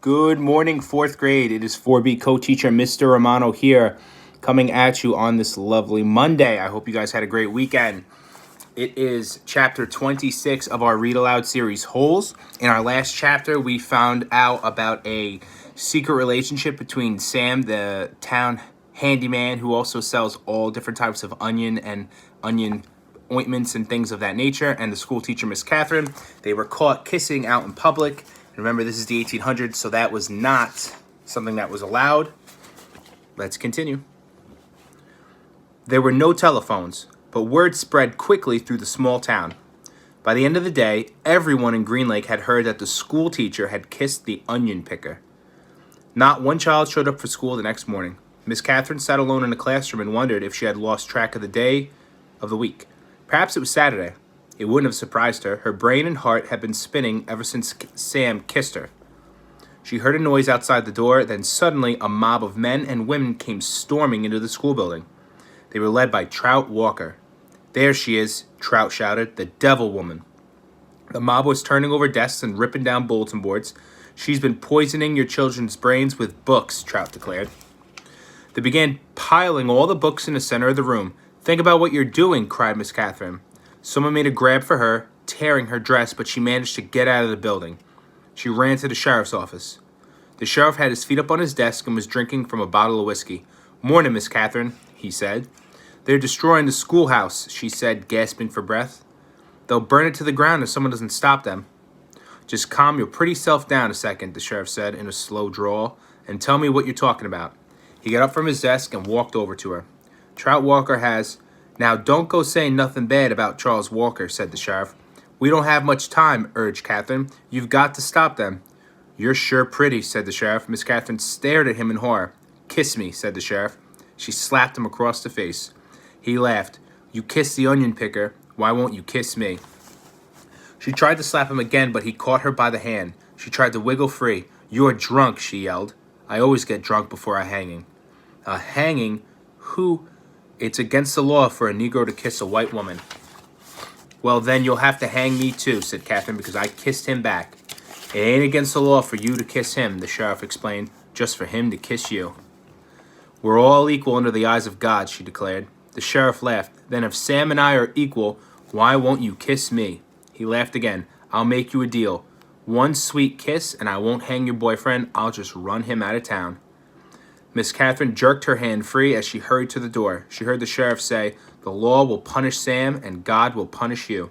Good morning, fourth grade. It is 4B co-teacher Mr. Romano here, coming at you on this lovely Monday. I hope you guys had a great weekend. It is chapter 26 of our Read Aloud series, Holes. In our last chapter, we found out about a secret relationship between Sam, the town handyman, who also sells all different types of onion and onion ointments and things of that nature, and the school teacher, Miss Catherine. They were caught kissing out in public. Remember, this is the 1800s, so that was not something that was allowed. Let's continue. There were no telephones, but word spread quickly through the small town. By the end of the day, everyone in Green Lake had heard that the school teacher had kissed the onion picker. Not one child showed up for school the next morning. Miss Catherine sat alone in the classroom and wondered if she had lost track of the day of the week. Perhaps it was Saturday. It wouldn't have surprised her. Her brain and heart had been spinning ever since Sam kissed her. She heard a noise outside the door, then suddenly a mob of men and women came storming into the school building. They were led by Trout Walker. "There she is," Trout shouted, "the devil woman." The mob was turning over desks and ripping down bulletin boards. "She's been poisoning your children's brains with books," Trout declared. They began piling all the books in the center of the room. "Think about what you're doing," cried Miss Catherine. Someone made a grab for her, tearing her dress, but she managed to get out of the building. She ran to the sheriff's office. The sheriff had his feet up on his desk and was drinking from a bottle of whiskey. "Morning, Miss Catherine," he said. "They're destroying the schoolhouse," she said, gasping for breath. "They'll burn it to the ground if someone doesn't stop them." "Just calm your pretty self down a second," the sheriff said in a slow drawl, "and tell me what you're talking about." He got up from his desk and walked over to her. "Trout Walker has—" "Now, don't go saying nothing bad about Charles Walker," said the sheriff. "We don't have much time," urged Catherine. "You've got to stop them." "You're sure pretty," said the sheriff. Miss Catherine stared at him in horror. "Kiss me," said the sheriff. She slapped him across the face. He laughed. "You kissed the onion picker. Why won't you kiss me?" She tried to slap him again, but he caught her by the hand. She tried to wiggle free. "You're drunk," she yelled. "I always get drunk before a hanging." "A hanging? Who—" "It's against the law for a Negro to kiss a white woman." "Well, then you'll have to hang me too," said Catherine, "because I kissed him back." "It ain't against the law for you to kiss him," the sheriff explained, "just for him to kiss you." "We're all equal under the eyes of God," she declared. The sheriff laughed. "Then if Sam and I are equal, why won't you kiss me?" He laughed again. "I'll make you a deal. One sweet kiss and I won't hang your boyfriend. I'll just run him out of town." Miss Catherine jerked her hand free as she hurried to the door. She heard the sheriff say, "The law will punish Sam and God will punish you."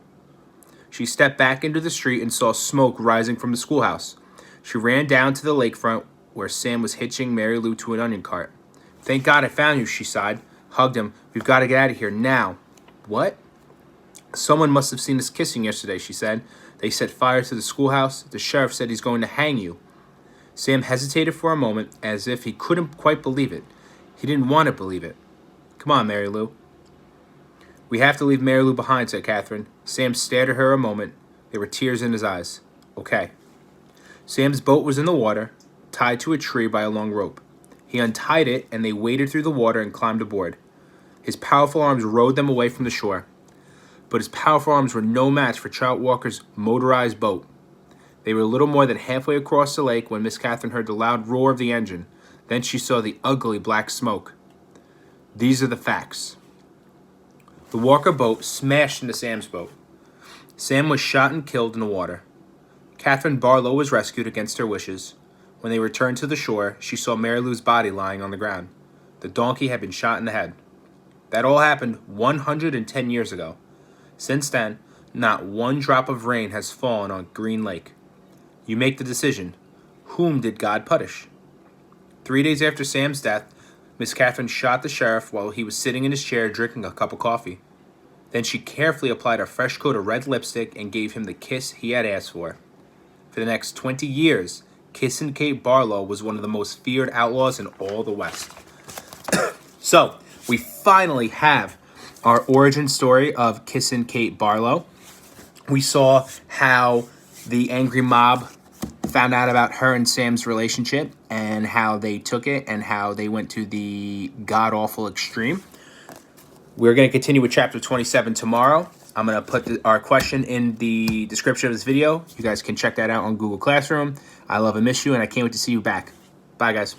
She stepped back into the street and saw smoke rising from the schoolhouse. She ran down to the lakefront where Sam was hitching Mary Lou to an onion cart. "Thank God I found you," she sighed, hugged him. "We've got to get out of here now." "What?" "Someone must have seen us kissing yesterday," she said. "They set fire to the schoolhouse. The sheriff said he's going to hang you." Sam hesitated for a moment, as if he couldn't quite believe it. He didn't want to believe it. "Come on, Mary Lou." "We have to leave Mary Lou behind," said Catherine. Sam stared at her a moment. There were tears in his eyes. "Okay." Sam's boat was in the water, tied to a tree by a long rope. He untied it, and they waded through the water and climbed aboard. His powerful arms rowed them away from the shore. But his powerful arms were no match for Trout Walker's motorized boat. They were a little more than halfway across the lake when Miss Catherine heard the loud roar of the engine. Then she saw the ugly black smoke. These are the facts. The Walker boat smashed into Sam's boat. Sam was shot and killed in the water. Catherine Barlow was rescued against her wishes. When they returned to the shore, she saw Mary Lou's body lying on the ground. The donkey had been shot in the head. That all happened 110 years ago. Since then, not one drop of rain has fallen on Green Lake. You make the decision. Whom did God punish? 3 days after Sam's death, Miss Catherine shot the sheriff while he was sitting in his chair drinking a cup of coffee. Then she carefully applied a fresh coat of red lipstick and gave him the kiss he had asked for. For the next 20 years, Kissin' Kate Barlow was one of the most feared outlaws in all the West. So, we finally have our origin story of Kissin' Kate Barlow. We saw how the angry mob found out about her and Sam's relationship and how they took it and how they went to the god-awful extreme. We're going to continue with chapter 27 tomorrow. I'm going to put our question in the description of this video. You guys can check that out on Google Classroom. I love and miss you, and I can't wait to see you back. Bye, guys.